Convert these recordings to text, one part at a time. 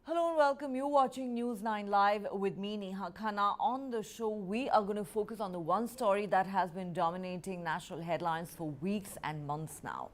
Hello and welcome. You're watching News9 Live with me, Neha Khanna. On the show, we are going to focus on the one story that has been dominating national headlines for weeks and months now.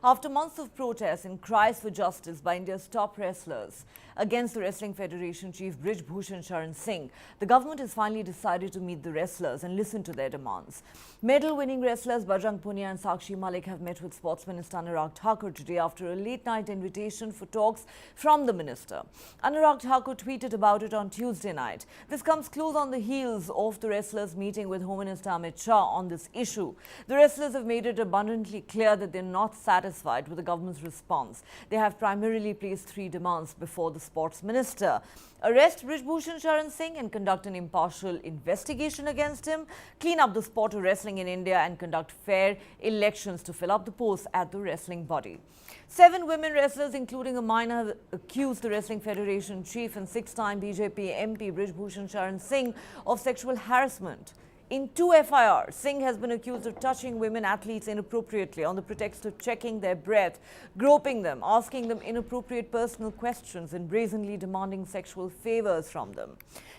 After months of protests and cries for justice by India's top wrestlers against the Wrestling Federation chief Brij Bhushan Sharan Singh, the government has finally decided to meet the wrestlers and listen to their demands. Medal-winning wrestlers Bajrang Punia and Sakshi Malik have met with Sports Minister Anurag Thakur today after a late-night invitation for talks from the minister. Anurag Thakur tweeted about it on Tuesday night. This comes close on the heels of the wrestlers meeting with Home Minister Amit Shah on this issue. The wrestlers have made it abundantly clear that they're not satisfied with the government's response. They have primarily placed three demands before the sports minister: arrest Brij Bhushan Sharan Singh and conduct an impartial investigation against him, clean up the sport of wrestling in India and conduct fair elections to fill up the posts at the wrestling body. 7 women wrestlers, including a minor, have accused the Wrestling Federation chief and 6-time BJP MP Brij Bhushan Sharan Singh of sexual harassment. In 2 FIRs, Singh has been accused of touching women athletes inappropriately on the pretext of checking their breath, groping them, asking them inappropriate personal questions and brazenly demanding sexual favors from them.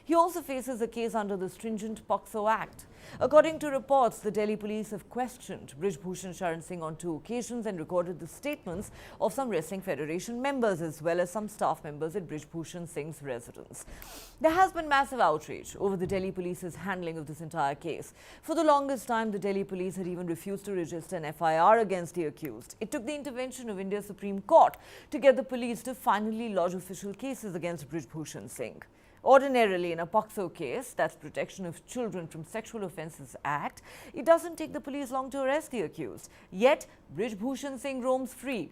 He also faces a case under the stringent POCSO Act. According to reports, the Delhi police have questioned Brij Bhushan Sharan Singh on 2 occasions and recorded the statements of some Wrestling Federation members as well as some staff members at Brij Bhushan Singh's residence. There has been massive outrage over the Delhi police's handling of this entire case. For the longest time, the Delhi police had even refused to register an FIR against the accused. It took the intervention of India's Supreme Court to get the police to finally lodge official cases against Brij Bhushan Singh. Ordinarily, in a POCSO case, that's Protection of Children from Sexual Offences Act, it doesn't take the police long to arrest the accused. Yet, Brij Bhushan Singh roams free,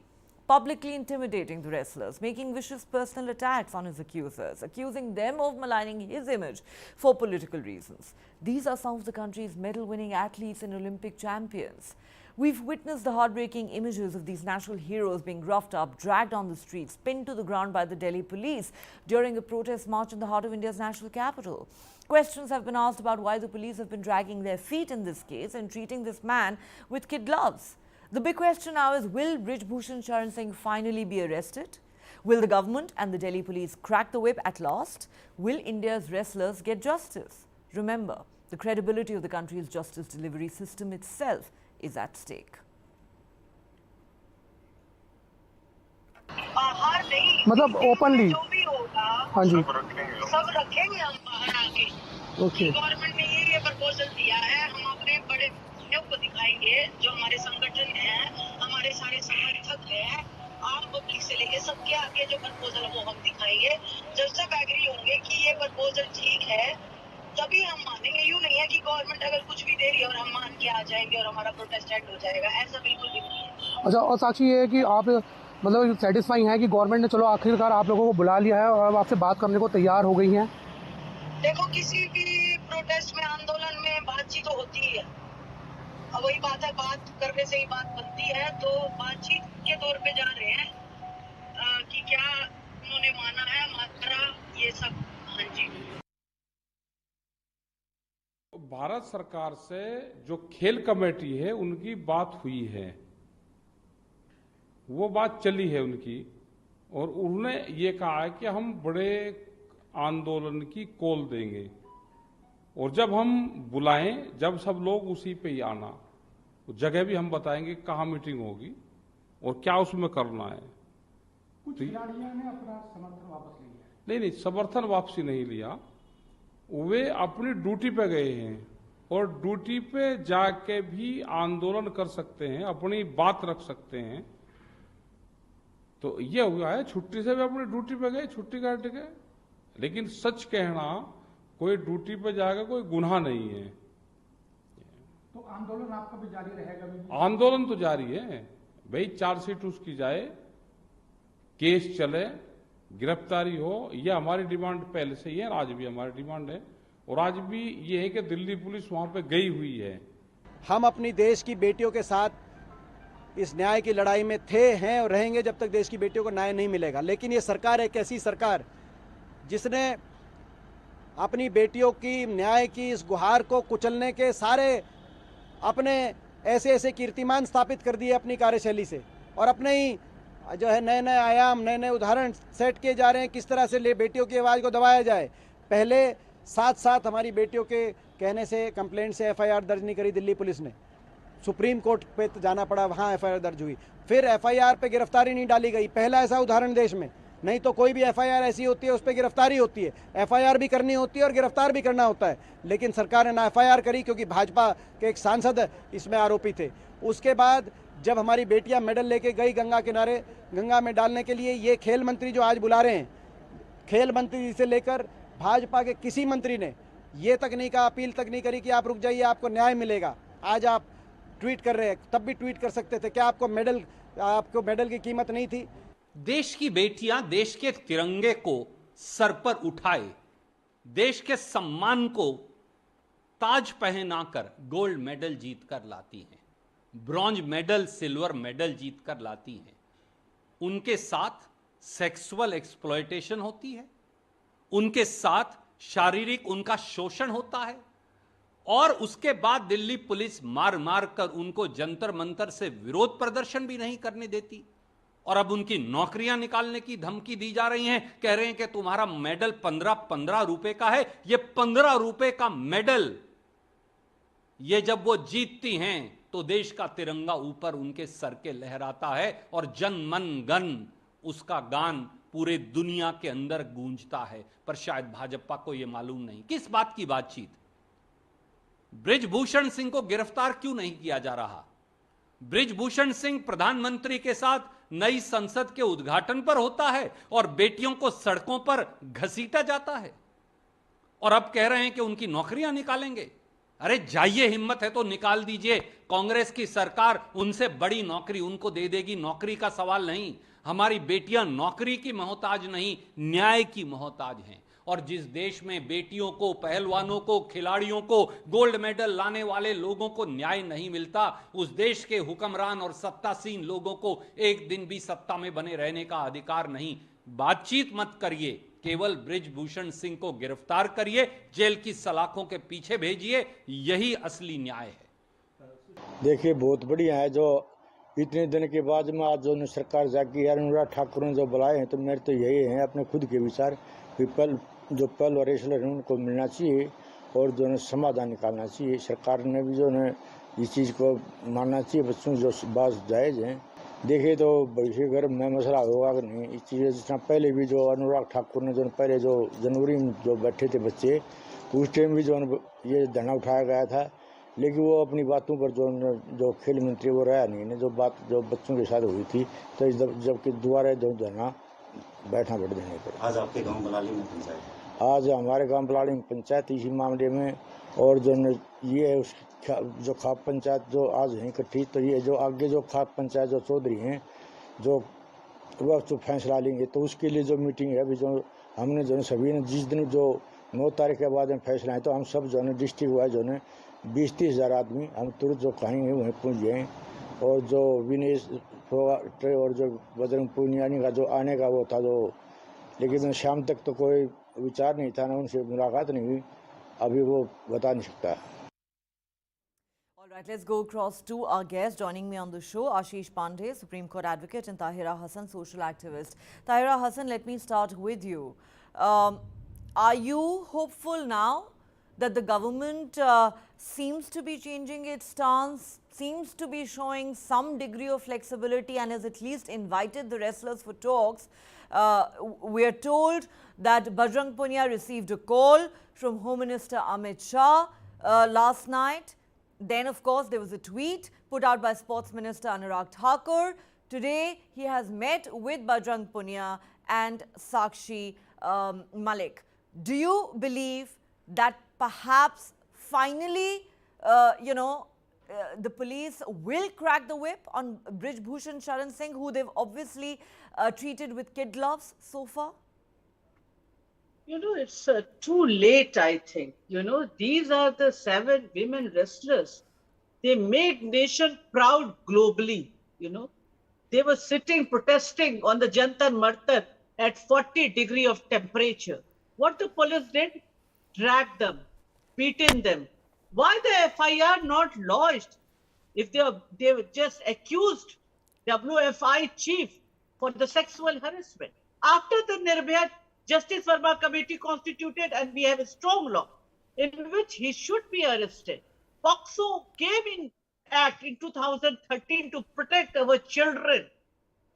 publicly intimidating the wrestlers, making vicious personal attacks on his accusers, accusing them of maligning his image for political reasons. These are some of the country's medal-winning athletes and Olympic champions. We've witnessed the heartbreaking images of these national heroes being roughed up, dragged on the streets, pinned to the ground by the Delhi police during a protest march in the heart of India's national capital. Questions have been asked about why the police have been dragging their feet in this case and treating this man with kid gloves. The big question now is, will Brij Bhushan Sharan Singh finally be arrested? Will the government and the Delhi police crack the whip at last? Will India's wrestlers get justice? Remember, the credibility of the country's justice delivery system itself is at stake. मतलब openly जो भी होगा हाँ जी सब रखेंगे हम बाहर आके। ओके गवर्नमेंट ने ये प्रपोजल दिया है, हम अपने बड़े को दिखाएंगे जो हमारे संगठन है, हमारे सारे समर्थक हैं, आम पब्लिक से लेके सबके आगे जो प्रपोजल है वो हम दिखाएंगे। जब सब एग्री होंगे कि ये प्रपोजल ठीक है तभी हम मानेंगे। यूँ नहीं है कि गवर्नमेंट अगर कुछ भी दे रही है और हम मान के आ जाएंगे और हमारा प्रोटेस्ट एंड हो जाएगा, ऐसा बिल्कुल भी नहीं है। अच्छा, और साक्षी ये है कि आप मतलब सेटिस्फाई हैं कि गवर्नमेंट ने चलो आखिरकार आप लोगों को बुला लिया है और अब आपसे बात करने को तैयार हो गई हैं? देखो, किसी भी प्रोटेस्ट में, आंदोलन में बातचीत तो होती ही है। अब वही बात है, बात करने से ही बात बनती है, तो बातचीत के तौर पे जा रहे हैं कि क्या उन्होंने माना है हमारा ये सब। हाँ जी, भारत सरकार से जो खेल कमेटी है उनकी बात हुई है, वो बात चली है उनकी, और उन्होंने ये कहा है कि हम बड़े आंदोलन की कॉल देंगे और जब हम बुलाएं, जब सब लोग उसी पे ही आना, जगह भी हम बताएंगे कहाँ मीटिंग होगी और क्या उसमें करना है। कुछ खिलाड़ियों ने अपना समर्थन वापस लिया? नहीं, समर्थन वापसी नहीं लिया, वे अपनी ड्यूटी पे गए हैं और ड्यूटी पे जाके भी आंदोलन कर सकते हैं, अपनी बात रख सकते हैं। तो ये हुआ है, छुट्टी से भी अपनी ड्यूटी पे गए, छुट्टी काट के। लेकिन सच कहना, कोई ड्यूटी पे जाएगा कोई गुनाह नहीं है। तो आंदोलन आपका भी जारी रहेगा? आंदोलन तो जारी है भाई, चार्जशीट उसकी जाए, केस चले, गिरफ्तारी हो, ये हमारी डिमांड पहले से ही है, आज भी हमारी डिमांड है। और आज भी ये है कि दिल्ली पुलिस वहां पे गई हुई है। हम अपनी देश की बेटियों के साथ इस न्याय की लड़ाई में थे, हैं और रहेंगे जब तक देश की बेटियों को न्याय नहीं मिलेगा। लेकिन ये सरकार एक ऐसी सरकार जिसने अपनी बेटियों की न्याय की इस गुहार को कुचलने के सारे अपने ऐसे ऐसे कीर्तिमान स्थापित कर दिए अपनी कार्यशैली से, और अपने ही जो है नए नए आयाम, नए नए उदाहरण सेट किए जा रहे हैं किस तरह से बेटियों की आवाज़ को दबाया जाए। पहले साथ साथ हमारी बेटियों के कहने से, कंप्लेंट से एफआईआर दर्ज नहीं करी दिल्ली पुलिस ने, सुप्रीम कोर्ट पे जाना पड़ा, वहाँ एफआईआर दर्ज हुई। फिर एफआईआर पे गिरफ्तारी नहीं डाली गई, पहला ऐसा उदाहरण देश में। नहीं तो कोई भी एफआईआर ऐसी होती है उस पर गिरफ्तारी होती है, एफआईआर भी करनी होती है और गिरफ्तार भी करना होता है, लेकिन सरकार ने ना एफआईआर करी क्योंकि भाजपा के एक सांसद इसमें आरोपी थे। उसके बाद जब हमारी बेटियां मेडल लेके गई गंगा किनारे, गंगा में डालने के लिए, ये खेल मंत्री जो आज बुला रहे हैं, खेल मंत्री से लेकर भाजपा के किसी मंत्री ने ये तक नहीं कहा, अपील तक नहीं करी कि आप रुक जाइए, आपको न्याय मिलेगा। आज आप ट्वीट कर रहे हैं, तब भी ट्वीट कर सकते थे। क्या आपको मेडल की कीमत नहीं थी? देश की बेटियां देश के तिरंगे को सर पर उठाए, देश के सम्मान को ताज पहनाकर गोल्ड मेडल जीत कर लाती हैं, ब्रॉन्ज मेडल, सिल्वर मेडल जीत कर लाती हैं। उनके साथ सेक्सुअल एक्सप्लॉयटेशन होती है, उनके साथ शारीरिक उनका शोषण होता है, और उसके बाद दिल्ली पुलिस मार मार कर उनको जंतर मंतर से विरोध प्रदर्शन भी नहीं करने देती। और अब उनकी नौकरियां निकालने की धमकी दी जा रही हैं, कह रहे हैं कि तुम्हारा मेडल 15 रुपए का है। ये 15 रुपए का मेडल, ये जब वो जीतती हैं तो देश का तिरंगा ऊपर उनके सर के लहराता है और जन मन गण उसका गान पूरे दुनिया के अंदर गूंजता है। पर शायद भाजपा को यह मालूम नहीं। किस बात की बातचीत? ब्रिज भूषण सिंह को गिरफ्तार क्यों नहीं किया जा रहा? ब्रिज भूषण सिंह प्रधानमंत्री के साथ नई संसद के उद्घाटन पर होता है और बेटियों को सड़कों पर घसीटा जाता है, और अब कह रहे हैं कि उनकी नौकरियां निकालेंगे। अरे जाइए, हिम्मत है तो निकाल दीजिए। कांग्रेस की सरकार उनसे बड़ी नौकरी उनको दे देगी, नौकरी का सवाल नहीं। हमारी बेटियां नौकरी की मोहताज नहीं, न्याय की मोहताज हैं। और जिस देश में बेटियों को, पहलवानों को, खिलाड़ियों को, गोल्ड मेडल लाने वाले लोगों को न्याय नहीं मिलता, उस देश के हुक्मरान और सत्तासीन लोगों को एक दिन भी सत्ता में बने रहने का अधिकार नहीं। बातचीत मत करिए, केवल ब्रिज भूषण सिंह को गिरफ्तार करिए, जेल की सलाखों के पीछे भेजिए, यही असली न्याय है। देखिए, बहुत बढ़िया है जो इतने दिन के बाद में आज जो सरकार जागी है, अनुराग ठाकुर ने जो बुलाए हैं, तो मेरे तो यही है अपने खुद के विचार, जो पल और रेसलर हैं उनको मिलना चाहिए और जो है समाधान निकालना चाहिए। सरकार ने भी जो है इस चीज़ को मानना चाहिए, बच्चों जो बात जायज़ हैं। देखिए तो भविष्य घर में मसला होगा कि नहीं, इस चीज़ जिस तरह पहले भी जो अनुराग ठाकुर ने जो पहले जो जनवरी में जो बैठे थे बच्चे, उस टाइम भी जो ये धरना उठाया गया था, लेकिन वो अपनी बातों पर जो खेल मंत्री वो रहा नहीं, जो बात जो बच्चों के साथ हुई थी, तो जबकि दोबारा जो धरना बैठना पड़ देने पर। आज आपके गांव बलाली में पंचायत, आज हमारे गांव बलाली में पंचायत इसी मामले में, और जो ये उस जो खाप पंचायत जो आज है इकट्ठी, तो ये जो आगे जो खाप पंचायत जो चौधरी हैं जो वह जो फैसला लेंगे, तो उसके लिए जो मीटिंग है अभी जो हमने जो सभी ने जिस दिन जो 9 तारीख के बाद में फैसला है, तो हम सब जो है डिस्ट्रिक्ट वाइज जो है 20-30 हज़ार आदमी हम तुरंत जो कहेंगे वहीं पहुँच गए। और जो विनेश और जो बजरंग पुनिया का जो आने का वो था, जो लेकिन शाम तक तो कोई विचार नहीं था ना, उनसे मुलाकात नहीं हुई, अभी वो बता नहीं सकता। All right, let's go across to our guests. Joining me on the show, Ashish Pandey, Supreme Court advocate, and Tahira Hassan, social activist. Tahira Hassan, let me start with you. Are you hopeful now that the government seems to be changing its stance, seems to be showing some degree of flexibility, and has at least invited the wrestlers for talks? We are told that Bajrang Punia received a call from Home Minister Amit Shah last night. Then, of course, there was a tweet put out by Sports Minister Anurag Thakur. Today, he has met with Bajrang Punia and Sakshi Malik. Do you believe that perhaps finally, the police will crack the whip on Brij Bhushan Sharan Singh, who they've obviously treated with kid gloves so far? It's too late, I think. These are the 7 women wrestlers. They made nation proud globally. They were sitting, protesting on the Jantar Mantar at 40 degree of temperature. What the police did? Dragged them, beaten them. Why the FIR not lodged? If they were just accused WFI chief for the sexual harassment. After the Nirbhaya Justice Verma Committee constituted, and we have a strong law in which he should be arrested. POXO came in Act in 2013 to protect our children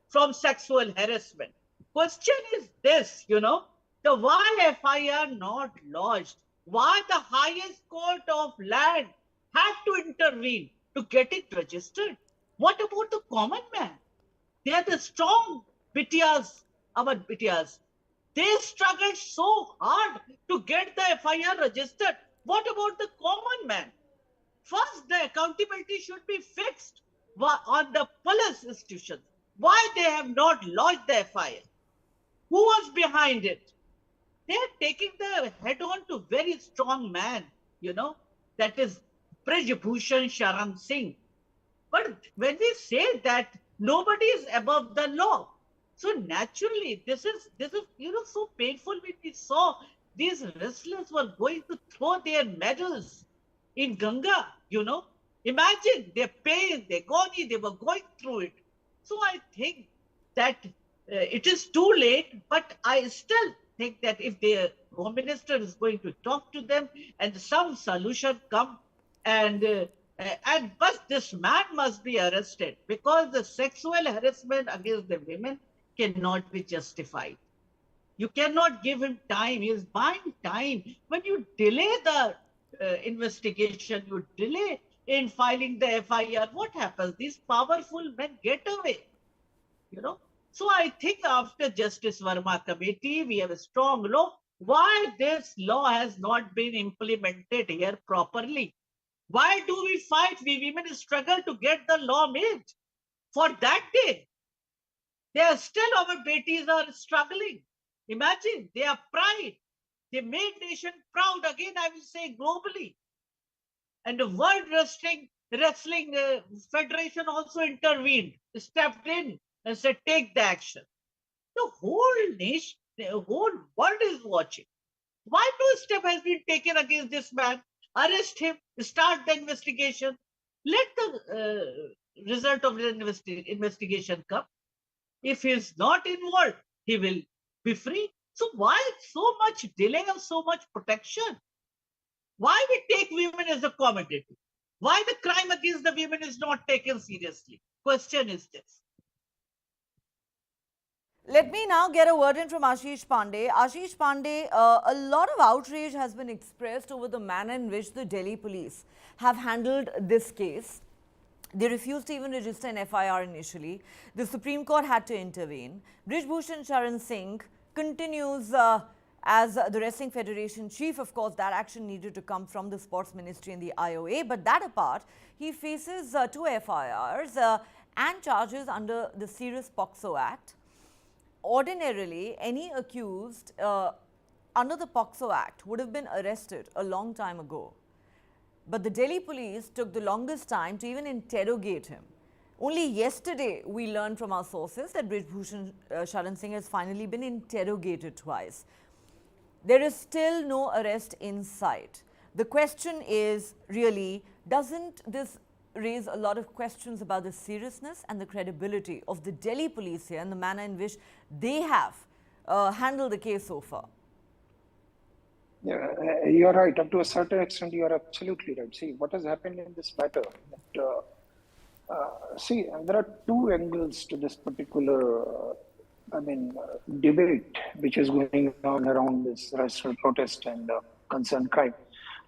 from sexual harassment. Question is this, the why FIR not lodged? Why the highest court of land had to intervene to get it registered? What about the common man? They are the strong bitias, our bitias. They struggled so hard to get the FIR registered. What about the common man? First, the accountability should be fixed on the police institutions. Why they have not lodged the FIR? Who was behind it? They are taking the head on to very strong man, that is Brij Bhushan Sharan Singh. But when we say that nobody is above the law, so naturally this is so painful when we saw these wrestlers were going to throw their medals in Ganga, Imagine their pain, their agony, they were going through it. So I think that it is too late, but I still think that if the Home Minister is going to talk to them and some solution come, but this man must be arrested, because the sexual harassment against the women cannot be justified. You cannot give him time. He is buying time. When you delay the investigation, you delay in filing the FIR, what happens? These powerful men get away, So I think after Justice Verma Committee, we have a strong law. Why this law has not been implemented here properly? Why do we fight? We women struggle to get the law made for that day. They are still, our betis are struggling. Imagine, they are pride. They made nation proud. Again, I will say globally. And the World Wrestling Federation also intervened, stepped in and said, take the action. The whole nation, the whole world is watching. Why no step has been taken against this man? Arrest him, start the investigation. Let the result of the investigation come. If he is not involved, he will be free. So why so much delay and so much protection? Why we take women as a commodity? Why the crime against the women is not taken seriously? Question is this. Let me now get a word in from Ashish Pandey. Ashish Pandey, a lot of outrage has been expressed over the manner in which the Delhi police have handled this case. They refused to even register an FIR initially. The Supreme Court had to intervene. Brij Bhushan Sharan Singh continues as the Wrestling Federation chief. Of course, that action needed to come from the Sports Ministry and the IOA. But that apart, he faces 2 FIRs and charges under the Serious POXO Act. Ordinarily, any accused under the POXO Act would have been arrested a long time ago. But the Delhi police took the longest time to even interrogate him. Only yesterday, we learned from our sources that Brij Bhushan Sharan Singh has finally been interrogated twice. There is still no arrest in sight. The question is really, doesn't this raise a lot of questions about the seriousness and the credibility of the Delhi police here and the manner in which they have handled the case so far? Yeah, you're right. Up to a certain extent, you are absolutely right. See, what has happened in this matter, there are 2 angles to this particular, debate which is going on around this racial protest and concerned crime.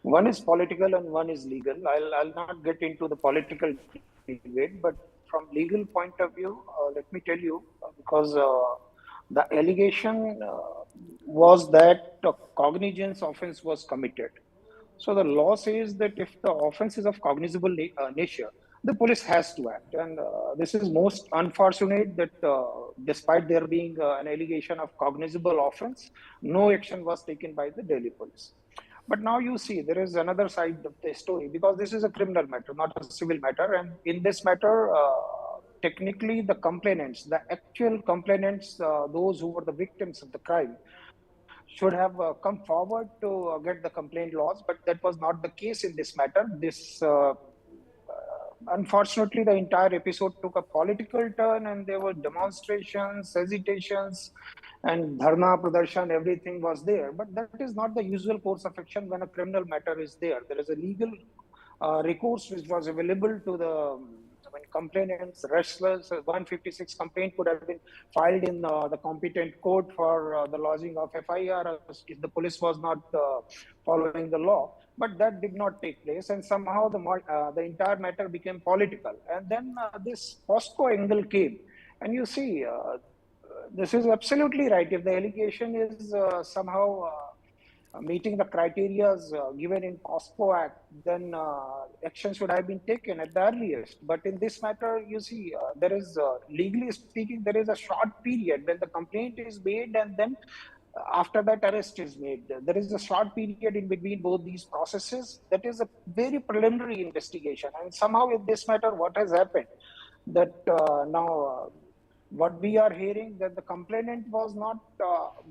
One is political and one is legal. I'll not get into the political debate, but from legal point of view, let me tell you, because the allegation was that a cognizance offense was committed. So the law says that if the offense is of cognizable nature, the police has to act. And this is most unfortunate that despite there being an allegation of cognizable offense, no action was taken by the Delhi police. But now you see there is another side of the story, because this is a criminal matter, not a civil matter. And in this matter, technically the complainants, the actual complainants, those who were the victims of the crime, should have come forward to get the complaint lodged, but that was not the case in this matter. This unfortunately, the entire episode took a political turn, and there were demonstrations, hesitations, and dharna, pradarshan, everything was there. But that is not the usual course of action when a criminal matter is there. There is a legal recourse which was available to the complainants, wrestlers. 156 complaint could have been filed in the competent court for the lodging of FIR if the police was not following the law. But that did not take place, and somehow the entire matter became political. And then this POSCO angle came, and you see, this is absolutely right. If the allegation is somehow meeting the criteria given in POSCO Act, then action should have been taken at the earliest. But in this matter, you see, there is, legally speaking, there is a short period when the complaint is made, and then after that arrest is made. There is a short period in between both these processes. That is a very preliminary investigation. And somehow in this matter, what has happened, that now what we are hearing, that the complainant was not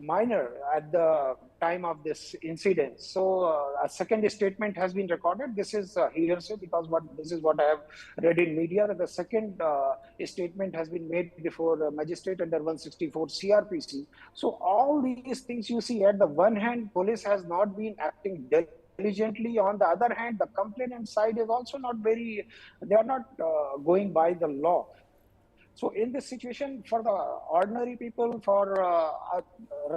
minor at the time of this incident. So a second statement has been recorded. This is hearsay because this is what I have read in media. That the second statement has been made before a magistrate under 164 CRPC. So all these things you see, at the one hand, police has not been acting diligently. On the other hand, the complainant side is also not very, they are not going by the law. So in this situation, for the ordinary people, for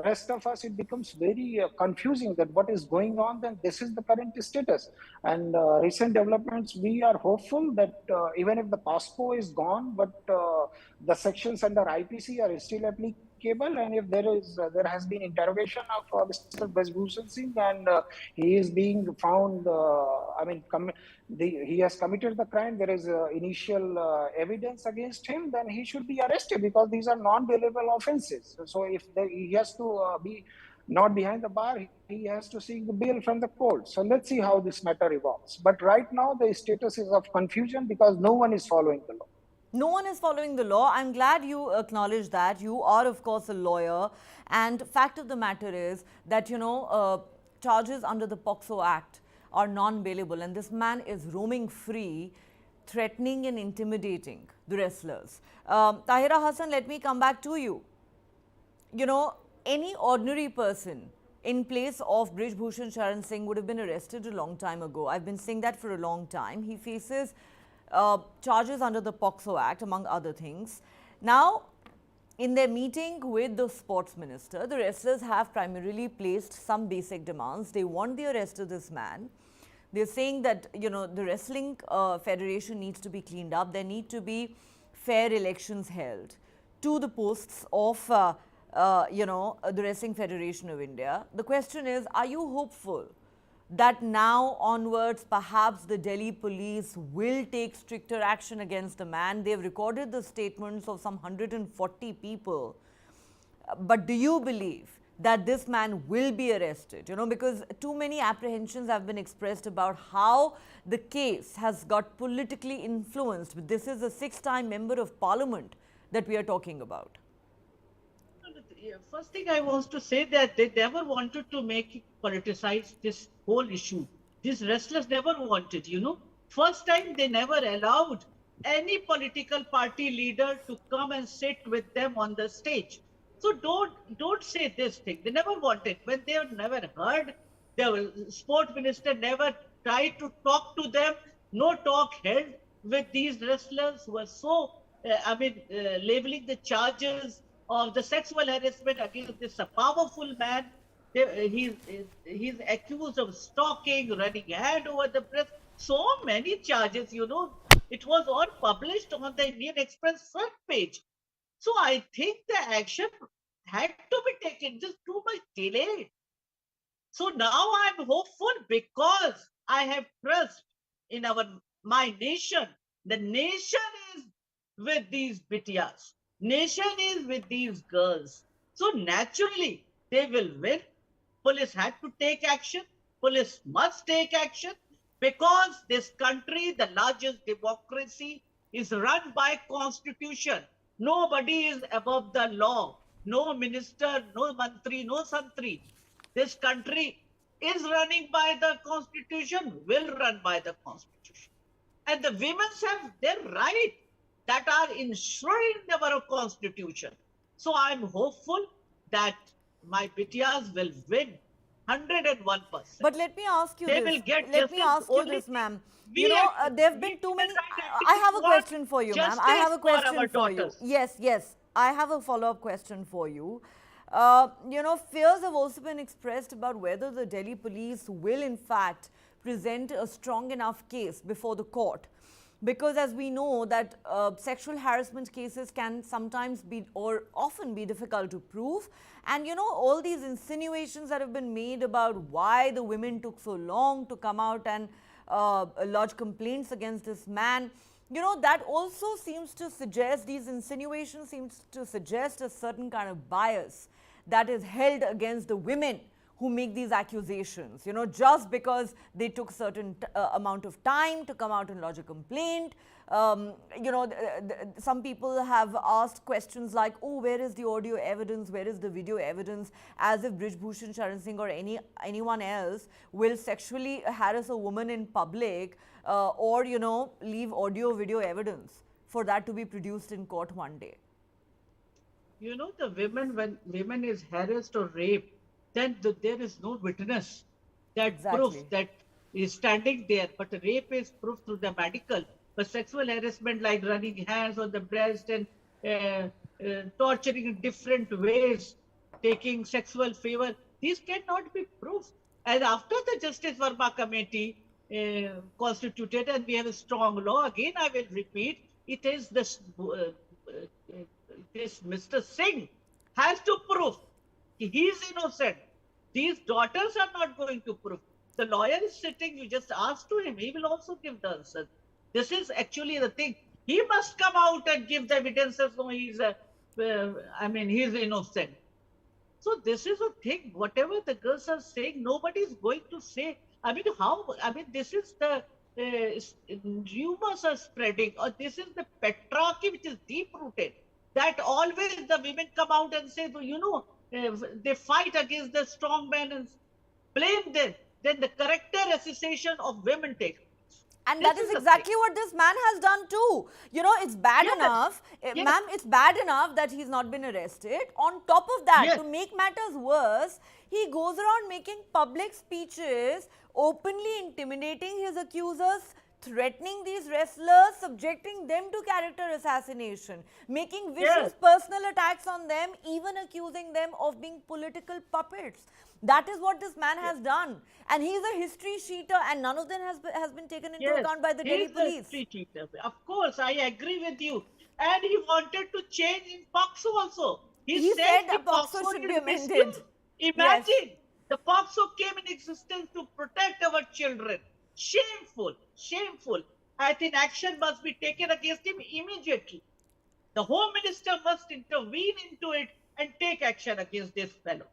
rest of us, it becomes very confusing that what is going on, then this is the current status. And recent developments, we are hopeful that even if the POSCO is gone, but the sections under IPC are still applicable. And if there has been interrogation of Mr. Brij Bhushan Singh, and he is being found, he has committed the crime, there is initial evidence against him, then he should be arrested, because these are non-bailable offenses. So if he has to be not behind the bar, he has to seek the bail from the court. So let's see how this matter evolves. But right now, the status is of confusion because no one is following the law. No one is following the law. I'm glad you acknowledge that. You are, of course, a lawyer. And fact of the matter is that, charges under the POXO Act are non-bailable. And this man is roaming free, threatening and intimidating the wrestlers. Tahira Hassan, let me come back to you. Any ordinary person in place of Brij Bhushan Sharan Singh would have been arrested a long time ago. I've been saying that for a long time. He faces charges under the POXO Act, among other things. Now, in their meeting with the sports minister, the wrestlers have primarily placed some basic demands. They want the arrest of this man. They're saying that, the wrestling federation needs to be cleaned up. There need to be fair elections held to the posts of, the Wrestling Federation of India. The question is, are you hopeful that now onwards, perhaps the Delhi police will take stricter action against the man? They've recorded the statements of some 140 people. But do you believe that this man will be arrested? Because too many apprehensions have been expressed about how the case has got politically influenced. This is a 6-time member of parliament that we are talking about. First thing I want to say that they never wanted to make it politicize this whole issue. These wrestlers never wanted, First time they never allowed any political party leader to come and sit with them on the stage. So don't say this thing. They never wanted. When they have never heard, the sport minister never tried to talk to them. No talk held with these wrestlers who are so, labeling the charges of the sexual harassment against this powerful man. He's accused of stalking, running hand over the press. So many charges, It was all published on the Indian Express front page. So I think the action had to be taken, just too much delayed. So now I'm hopeful because I have trust in my nation. The nation is with these bitiyas. Nation is with these girls. So naturally, they will win. Police had to take action. Police must take action because this country, the largest democracy, is run by constitution. Nobody is above the law. No minister, no mantri, no santri. This country is running by the constitution, will run by the constitution. And the women have their right that are enshrined in our constitution. So I'm hopeful that my Bitias will win 101%. But let me ask you They this. will get Let me justice. ask you Only this, ma'am. we You know, there have we been too human many. rights I activists have a want question for you, ma'am. I justice have a for our question for you. daughters. Yes, yes. I have a follow-up question for you. You know, fears have also been expressed about whether the Delhi police will, in fact, present a strong enough case before the court. Because as we know that sexual harassment cases can sometimes be or often be difficult to prove. And you know, all these insinuations that have been made about why the women took so long to come out and lodge complaints against this man, you know, that also seems to suggest, these insinuations seems to suggest a certain kind of bias that is held against the women who make these accusations, you know, just because they took certain amount of time to come out and lodge a complaint. You know, some people have asked questions like, oh, where is the audio evidence? Where is the video evidence? As if Brij Bhushan Sharan Singh or anyone else will sexually harass a woman in public or, you know, leave audio video evidence for that to be produced in court one day. You know, the women, when women is harassed or raped, then there is no witness that proof that is standing there. But rape is proof through the medical. But sexual harassment like running hands on the breast and torturing in different ways, taking sexual favor, these cannot be proof. And after the Justice Verma Committee constituted and we have a strong law, again I will repeat, it is this Mr. Singh has to prove he is innocent. These daughters are not going to prove. The lawyer is sitting, you just ask to him, he will also give the answer. This is actually the thing. He must come out and give the evidences, no, he's he's innocent. So this is a thing, whatever the girls are saying, nobody is going to say. I mean, how, I mean, this is the rumors are spreading, or this is the patriarchy which is deep-rooted, that always the women come out and say, you know, they fight against the strong men and blame them. Then the character assassination of women takes. And that is exactly what this man has done too. You know, it's bad enough, ma'am, it's bad enough that he's not been arrested. On top of that, to make matters worse, he goes around making public speeches, openly intimidating his accusers, threatening these wrestlers, subjecting them to character assassination, making vicious personal attacks on them, even accusing them of being political puppets. That is what this man has done. And he's a history cheater, and none of them has been taken into account by the Delhi police. History cheater. Of course, I agree with you. And he wanted to change in POXO also. He said the POXO should be amended. Imagine, the POXO came in existence to protect our children. Shameful, shameful. I think action must be taken against him immediately. The Home Minister must intervene into it and take action against this fellow.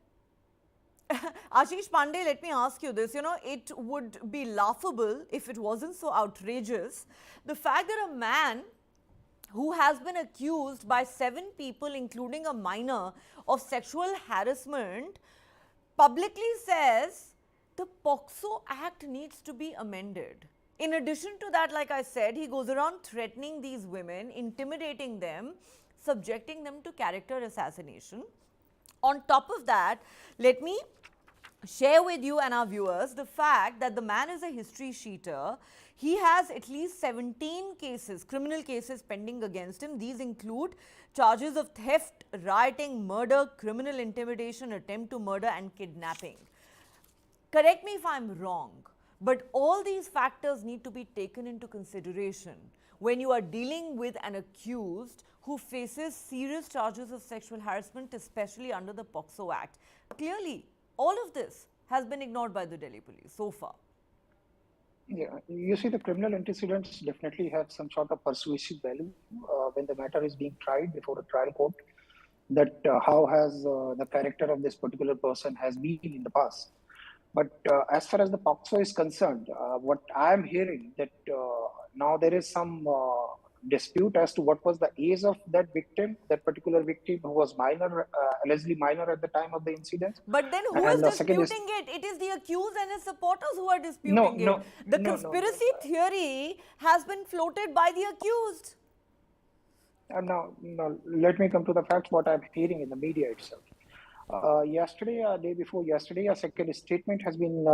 Ashish Pandey, let me ask you this. You know, it would be laughable if it wasn't so outrageous. The fact that a man who has been accused by 7 people, including a minor, of sexual harassment, publicly says the POXO Act needs to be amended. In addition to that, like I said, he goes around threatening these women, intimidating them, subjecting them to character assassination. On top of that, let me share with you and our viewers the fact that the man is a history cheater. He has at least 17 cases, criminal cases pending against him. These include charges of theft, rioting, murder, criminal intimidation, attempt to murder and kidnapping. Correct me if I'm wrong, but all these factors need to be taken into consideration when you are dealing with an accused who faces serious charges of sexual harassment, especially under the POXO Act. Clearly, all of this has been ignored by the Delhi police so far. Yeah, you see, the criminal antecedents definitely have some sort of persuasive value when the matter is being tried before a trial court, that how has the character of this particular person has been in the past. But as far as the POXO is concerned, what I am hearing that now there is some dispute as to what was the age of that victim, that particular victim who was minor, allegedly minor at the time of the incident. But then who is disputing it? It is the accused and his supporters who are disputing it. The conspiracy theory has been floated by the accused. No, let me come to the facts, what I'm hearing in the media itself. Yesterday, day before yesterday, a second statement has been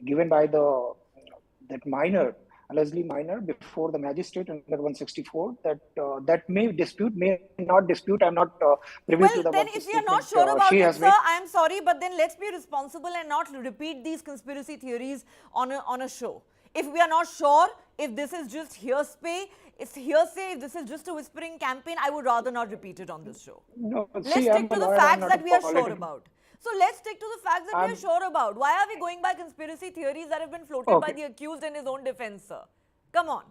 given by that minor, allegedly minor, before the magistrate under 164, that may dispute, may not dispute. I'm not privy to the. Well, then if you are not sure about it, sir, I am sorry, but then let's be responsible and not repeat these conspiracy theories on a show. If we are not sure, if this is just hearsay, if this is just a whispering campaign, I would rather not repeat it on this show. No, let's stick to the facts that we are sure about. So let's stick to the facts that we are sure about. Why are we going by conspiracy theories that have been floated by the accused in his own defense, sir? Come on.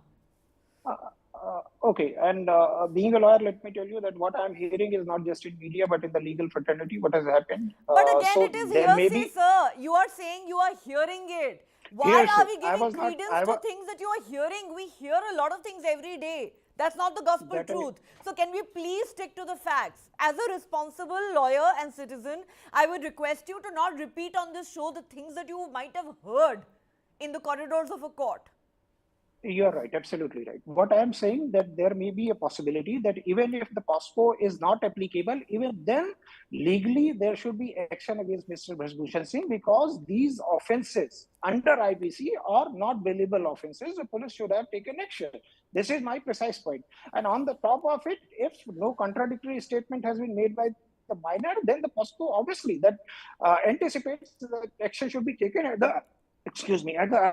Okay, and being a lawyer, let me tell you that what I'm hearing is not just in media, but in the legal fraternity, what has happened. But again, it is hearsay, sir. You are saying you are hearing it. Why are we giving credence to things that you are hearing? We hear a lot of things every day. That's not the gospel truth. So can we please stick to the facts? As a responsible lawyer and citizen, I would request you to not repeat on this show the things that you might have heard in the corridors of a court. You're right, absolutely right. What I am saying that there may be a possibility that even if the POSCO is not applicable, even then legally there should be action against Mr. Brij Bhushan Singh, because these offences under IPC are not bailable offences. The police should have taken action. This is my precise point. And on the top of it, if no contradictory statement has been made by the minor, then the POSCO obviously that anticipates that action should be taken at the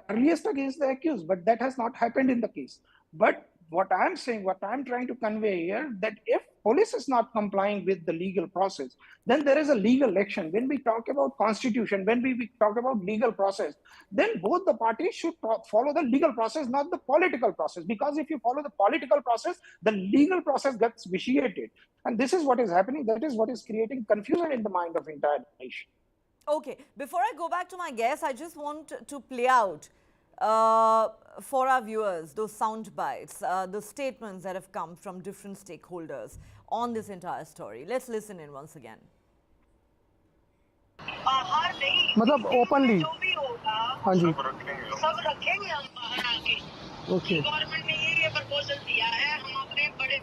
earliest against the accused, but that has not happened in the case. But what I'm saying, what I'm trying to convey here, that if police is not complying with the legal process, then there is a legal action. When we talk about constitution, when we talk about legal process, then both the parties should follow the legal process, not the political process. Because if you follow the political process, the legal process gets vitiated. And this is what is happening. That is what is creating confusion in the mind of the entire nation. Okay, before I go back to my guests, I just want to play out for our viewers those sound bites, the statements that have come from different stakeholders on this entire story. Let's listen in once again. मतलब openly हाँ जी सब रखेंगे हम बाहर आके। Okay government ने ये proposal दिया है, हम अपने बड़े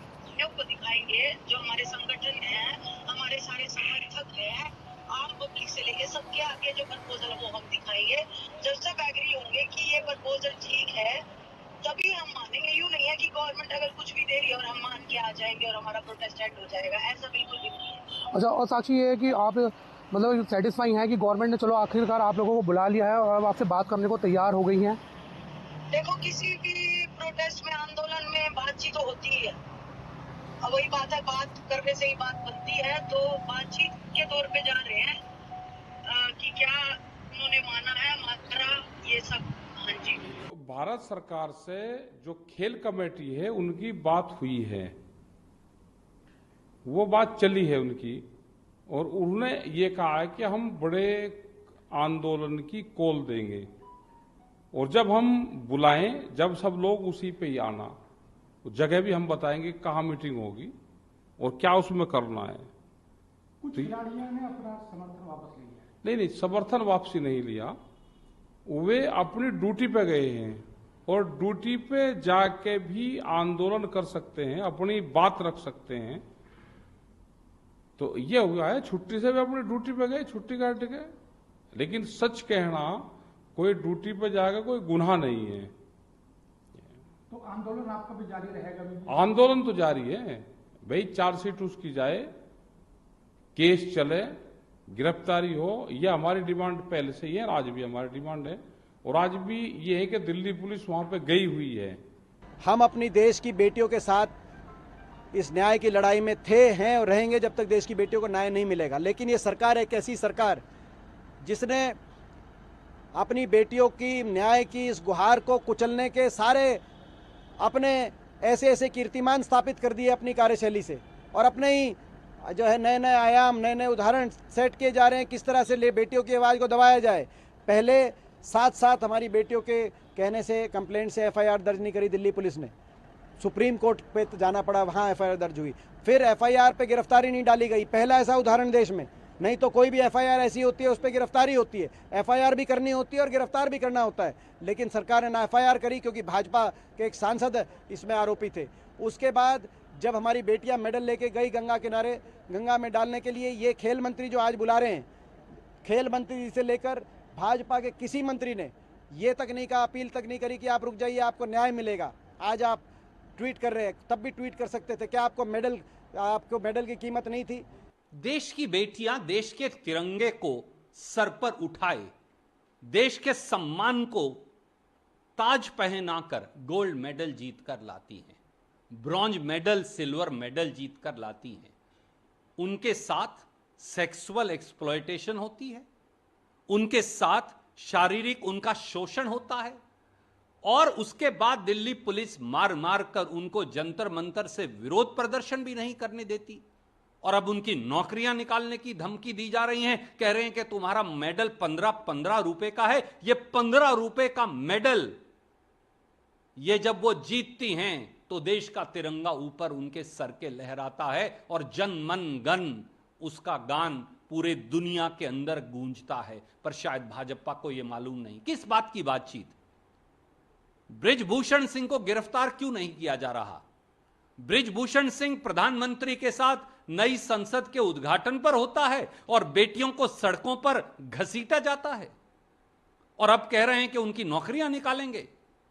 को दिखाएंगे जो हमारे संगठन है, हमारे सारे समर्थक हैं, आम पब्लिक से लेके सबके आगे जो प्रपोजल है वो हम दिखाएंगे। जब सब एग्री होंगे कि ये प्रपोजल ठीक है, तभी हम मानेंगे। यूं नहीं है कि गवर्नमेंट अगर कुछ भी दे रही है और हम मान के आ जाएंगे और हमारा प्रोटेस्ट एंड हो जाएगा, ऐसा बिल्कुल भी नहीं है। अच्छा, और साक्षी ये है कि आप मतलब सेटिस्फाई हैं कि गवर्नमेंट ने चलो आखिरकार आप लोगों को बुला लिया है और आपसे बात करने को तैयार हो गई हैं? देखो, किसी भी प्रोटेस्ट में, आंदोलन में बातचीत तो होती है। अब वही बात है, बात करने से ही बात बनती है। तो बातचीत के तौर पे जा रहे हैं कि क्या उन्होंने माना है, मात्रा, ये सब। हाँ जी, भारत सरकार से जो खेल कमेटी है उनकी बात हुई है, वो बात चली है उनकी, और उन्होंने ये कहा है कि हम बड़े आंदोलन की कॉल देंगे और जब हम बुलाएं, जब सब लोग उसी पे ही आना, जगह भी हम बताएंगे कहाँ मीटिंग होगी और क्या उसमें करना है। कुछ खिलाड़ियों ने अपना समर्थन वापस लिया? नहीं, समर्थन वापसी नहीं लिया, वे अपनी ड्यूटी पे गए हैं और ड्यूटी पे जाके भी आंदोलन कर सकते हैं, अपनी बात रख सकते हैं। तो ये हुआ है, छुट्टी से भी अपनी ड्यूटी पे गए, छुट्टी काट के। लेकिन सच कहना, कोई ड्यूटी पे जाएगा कोई गुनाह नहीं है। तो आंदोलन आपका भी जारी रहेगा? आंदोलन तो जारी है भाई, चार्जशीट उसकी जाए, केस चले, गिरफ्तारी हो, ये हमारी डिमांड पहले से ही है, आज भी हमारी डिमांड है। और आज भी ये है कि दिल्ली पुलिस वहां पे गई हुई है। हम अपनी देश की बेटियों के साथ इस न्याय की लड़ाई में थे, हैं और रहेंगे जब तक देश की बेटियों को न्याय नहीं मिलेगा। लेकिन ये सरकार एक ऐसी सरकार जिसने अपनी बेटियों की न्याय की इस गुहार को कुचलने के सारे अपने ऐसे ऐसे कीर्तिमान स्थापित कर दिए अपनी कार्यशैली से, और अपने ही जो है नए नए आयाम, नए नए उदाहरण सेट किए जा रहे हैं किस तरह से बेटियों की आवाज़ को दबाया जाए। पहले साथ साथ हमारी बेटियों के कहने से, कंप्लेंट से FIR दर्ज नहीं करी दिल्ली पुलिस ने, सुप्रीम कोर्ट पे जाना पड़ा, वहाँ एफआईआर दर्ज हुई, फिर एफआईआर पे गिरफ्तारी नहीं डाली गई। पहला ऐसा उदाहरण देश में, नहीं तो कोई भी एफआईआर ऐसी होती है उस पर गिरफ्तारी होती है, एफआईआर भी करनी होती है और गिरफ्तार भी करना होता है, लेकिन सरकार ने ना एफआईआर करी क्योंकि भाजपा के एक सांसद इसमें आरोपी थे। उसके बाद जब हमारी बेटियां मेडल लेके गई गंगा किनारे, गंगा में डालने के लिए, ये खेल मंत्री जो आज बुला रहे हैं, खेल मंत्री से लेकर भाजपा के किसी मंत्री ने ये तक नहीं कहा, अपील तक नहीं करी कि आप रुक जाइए, आपको न्याय मिलेगा। आज आप ट्वीट कर रहे हैं, तब भी ट्वीट कर सकते थे। क्या आपको मेडल की कीमत नहीं थी? देश की बेटियां देश के तिरंगे को सर पर उठाए, देश के सम्मान को ताज पहनाकर गोल्ड मेडल जीत कर लाती हैं, ब्रॉन्ज मेडल, सिल्वर मेडल जीत कर लाती हैं। उनके साथ सेक्सुअल एक्सप्लॉयटेशन होती है, उनके साथ शारीरिक उनका शोषण होता है, और उसके बाद दिल्ली पुलिस मार मार कर उनको जंतर मंतर से विरोध प्रदर्शन भी नहीं करने देती, और अब उनकी नौकरियां निकालने की धमकी दी जा रही हैं। कह रहे हैं कि तुम्हारा मेडल 15 रुपए का है। ये 15 रुपए का मेडल, ये जब वो जीतती हैं तो देश का तिरंगा ऊपर उनके सर के लहराता है, और जन मन गण उसका गान पूरे दुनिया के अंदर गूंजता है। पर शायद भाजपा को यह मालूम नहीं। किस बात की बातचीत? ब्रिज भूषण सिंह को गिरफ्तार क्यों नहीं किया जा रहा? ब्रिज भूषण सिंह प्रधानमंत्री के साथ नई संसद के उद्घाटन पर होता है और बेटियों को सड़कों पर घसीटा जाता है, और अब कह रहे हैं कि उनकी नौकरियां निकालेंगे।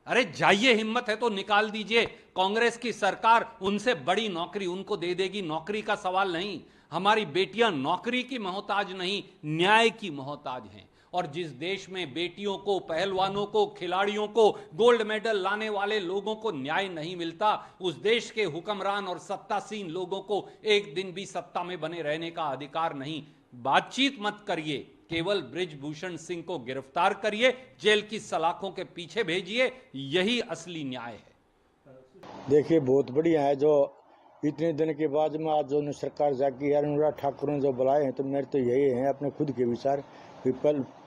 अरे जाइए, हिम्मत है तो निकाल दीजिए। कांग्रेस की सरकार उनसे बड़ी नौकरी उनको दे देगी, नौकरी का सवाल नहीं। हमारी बेटियां नौकरी की मोहताज नहीं, न्याय की मोहताज हैं। और जिस देश में बेटियों को, पहलवानों को, खिलाड़ियों को, गोल्ड मेडल लाने वाले लोगों को न्याय नहीं मिलता, उस देश के हुक्मरान और सत्तासीन लोगों को एक दिन भी सत्ता में बने रहने का अधिकार नहीं। बातचीत मत करिए, केवल ब्रिज भूषण सिंह को गिरफ्तार करिए, जेल की सलाखों के पीछे भेजिए, यही असली न्याय है। देखिए, बहुत बढ़िया है जो इतने दिन के बाद में आज जो सरकार जागी है, अनुराग ठाकुर ने जो बुलाए हैं, तो मेरे तो यही है अपने खुद के विचार कि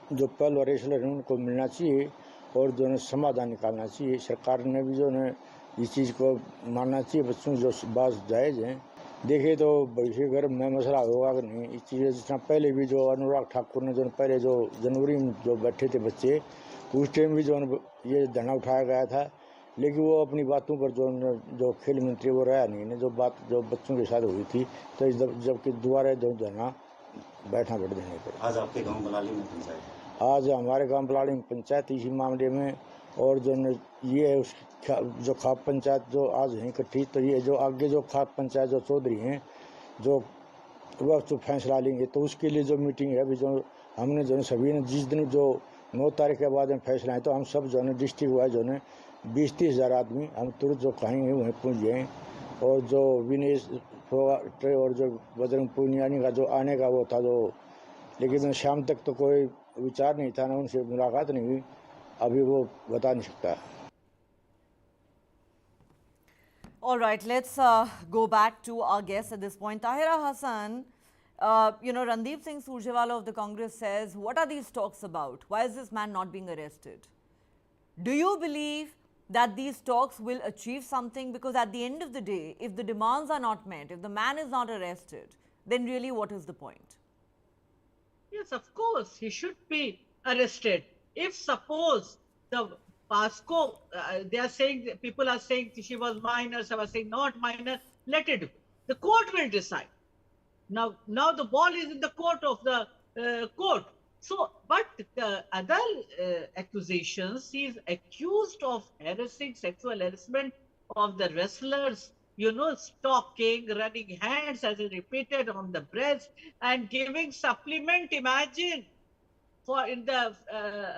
जो पल और रेसलर हैं उनको मिलना चाहिए और जो है समाधान निकालना चाहिए। सरकार ने भी जो है इस चीज़ को मानना चाहिए, बच्चों जो बात जायज़ हैं। देखिए तो भविष्य घर में मसला होगा कि नहीं, इस चीज़ जिस तरह पहले भी जो अनुराग ठाकुर ने जो पहले जो जनवरी में जो बैठे थे बच्चे, उस टाइम भी जो ये धरना उठाया गया था, लेकिन वो अपनी बातों पर जो खेल मंत्री वो रहा नहीं, जो बात जो बच्चों के साथ हुई थी, तो जबकि दोबारा जो धरना बैठना पड़ देने पर। आज आपके गांव बलाली में पंचायत, आज हमारे गांव बलाली में पंचायत इसी मामले में, और जो ये है उस जो खाप पंचायत जो आज है इकट्ठी, तो ये जो आगे जो खाप पंचायत जो चौधरी हैं जो वह जो फैसला लेंगे, तो उसके लिए जो मीटिंग है अभी जो हमने जो सभी ने जिस दिन जो 9 तारीख के बाद में फैसला है, तो हम सब जो है डिस्ट्रिक्ट वाइज जो है 20-30 हज़ार आदमी हम तुरंत जो कहेंगे वहीं पहुँच गए। और जो विनेश और जो बजरंग पुनिया का जो आने का वो था, जो लेकिन शाम तक तो कोई विचार नहीं था, ना उनसे मुलाकात नहीं हुई, अभी वो बता नहीं सकता। All right, let's go back to our guest at this point. Tahira Hassan, Randeep Singh Surjewala of the Congress says, what are these talks about? Why is this man not being arrested? Do you believe that these talks will achieve something? Because at the end of the day, if the demands are not met, if the man is not arrested, then really what is the point? Yes, of course, he should be arrested. If suppose the Pasco, they are saying, people are saying she was minor, some are saying not minor, let it. The court will decide. Now the ball is in the court of the court. So, but the other accusations, he is accused of harassing, sexual harassment of the wrestlers, stalking, running hands, as he repeated, on the breast, and giving supplement, imagine, for in the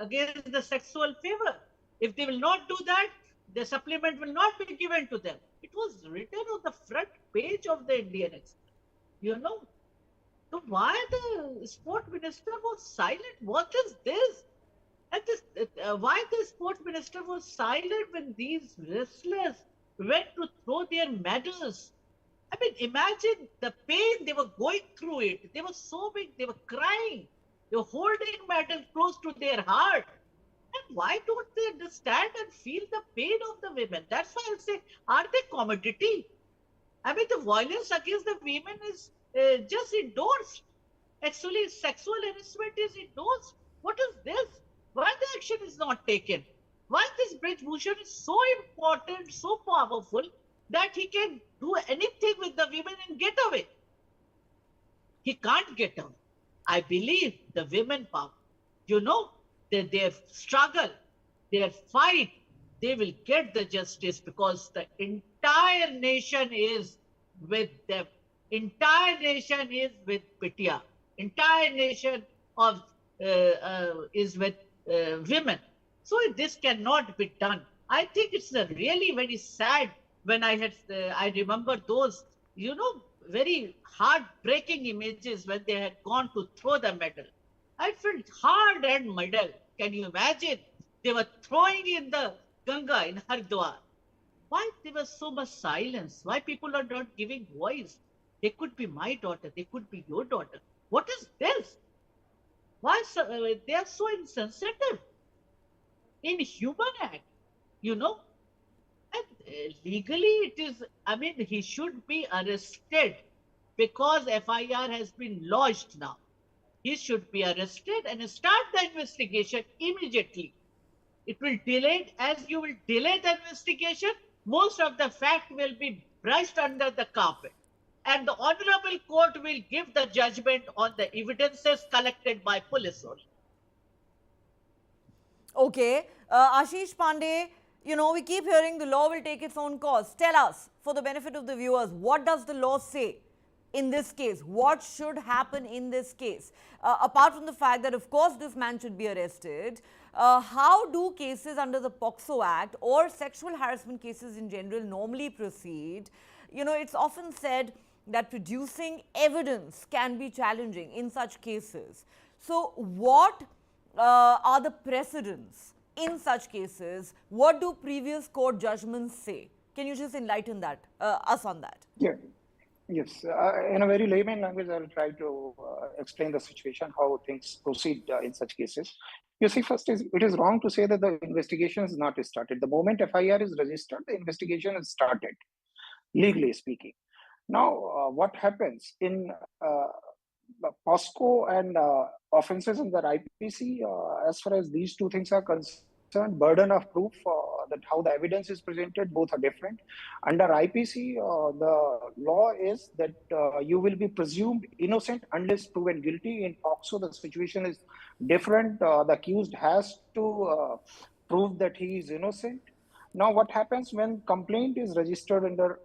against the sexual favor. If they will not do that, the supplement will not be given to them. It was written on the front page of the Indian Express, So why the sport minister was silent? What is this? And this, why the sport minister was silent when these wrestlers went to throw their medals? I mean, imagine the pain they were going through it. They were sobbing, they were crying, they were holding medals close to their heart. And why don't they understand and feel the pain of the women? That's why I'll say, are they commodity? I mean, the violence against the women is just endorsed. Actually, sexual harassment is endorsed. What is this? Why the action is not taken? Why this Brij Bhushan is so important, so powerful that he can do anything with the women and get away? He can't get away. I believe the women power, their struggle, their fight, they will get the justice because the entire nation is with them. Entire nation is with Pitya. Entire nation of is with women. So this cannot be done. I think it's really very sad when I remember those, very heartbreaking images when they had gone to throw the medal. I felt hard and medal. Can you imagine? They were throwing in the Ganga in Haridwar. Why there was so much silence? Why people are not giving voice? They could be my daughter. They could be your daughter. What is this? Why they are so insensitive? Inhuman act, And legally it is, he should be arrested because FIR has been lodged now. He should be arrested and start the investigation immediately. It will delay, as you will delay the investigation, most of the fact will be brushed under the carpet. And the Honorable Court will give the judgment on the evidences collected by police only. Okay. Ashish Pandey, we keep hearing the law will take its own course. Tell us, for the benefit of the viewers, what does the law say in this case? What should happen in this case? Apart from the fact that, of course, this man should be arrested, how do cases under the POCSO Act or sexual harassment cases in general normally proceed? It's often said that producing evidence can be challenging in such cases. So what are the precedents in such cases? What do previous court judgments say? Can you just enlighten us on that? Yeah. Yes. In a very layman language, I'll try to explain the situation, how things proceed in such cases. You see, first, it is wrong to say that the investigation is not started. The moment FIR is registered, the investigation is started, legally speaking. Now, what happens in POSCO and offenses under IPC, as far as these two things are concerned, burden of proof, that how the evidence is presented, both are different. Under IPC, the law is that you will be presumed innocent unless proven guilty. In POCSO, the situation is different. The accused has to prove that he is innocent. Now, what happens when complaint is registered under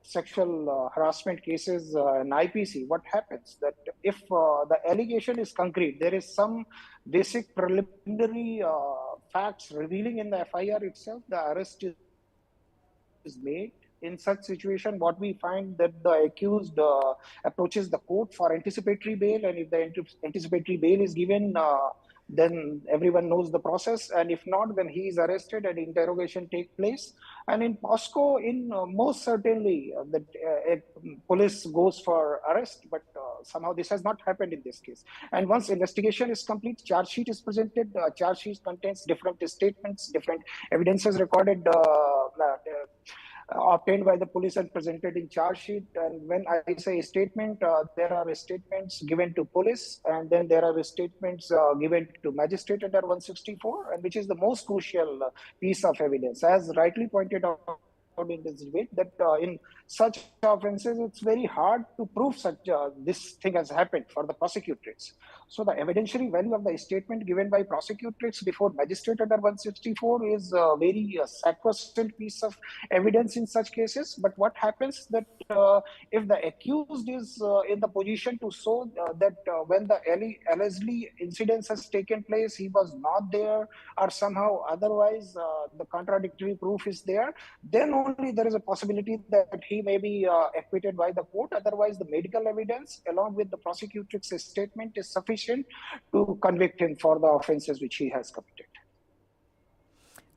sexual harassment cases in IPC? What happens that if the allegation is concrete, there is some basic preliminary facts revealing in the FIR itself, the arrest is made. In such situation, what we find that the accused approaches the court for anticipatory bail, and if the anticipatory bail is given, then everyone knows the process, and if not, then he is arrested and interrogation take place. And in POSCO, most certainly the police goes for arrest, but somehow this has not happened in this case. And once investigation is complete, charge sheet is presented. Charge sheet contains different statements, different evidences recorded, obtained by the police and presented in charge sheet. And when I say statement, there are statements given to police, and then there are statements given to magistrate under 164, and which is the most crucial piece of evidence. As rightly pointed out in this debate, that in such offenses, it's very hard to prove such this thing has happened for the prosecutrix. So the evidentiary value of the statement given by prosecutrix before magistrate under 164 is a very sacrosanct piece of evidence in such cases. But what happens that if the accused is in the position to show that when the allegedly incidents has taken place, he was not there, or somehow otherwise the contradictory proof is there, then only there is a possibility that he may be acquitted by the court. Otherwise, the medical evidence along with the prosecutrix's statement is sufficient to convict him for the offenses which he has committed.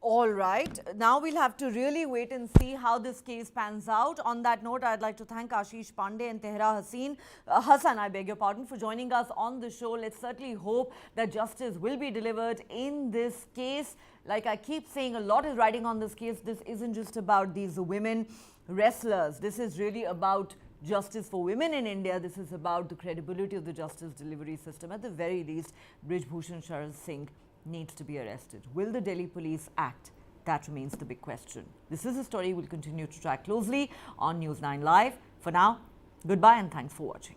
All right. Now we'll have to really wait and see how this case pans out. On that note, I'd like to thank Ashish Pandey and Tehra Hassan, I beg your pardon, for joining us on the show. Let's certainly hope that justice will be delivered in this case. Like I keep saying, a lot is riding on this case. This isn't just about these women wrestlers. This is really about justice for women in India. This is about the credibility of the justice delivery system. At the very least, Brij Bhushan Sharan Singh needs to be arrested. Will the Delhi police act? That remains the big question. This is a story we'll continue to track closely on News9 Live. For now, goodbye and thanks for watching.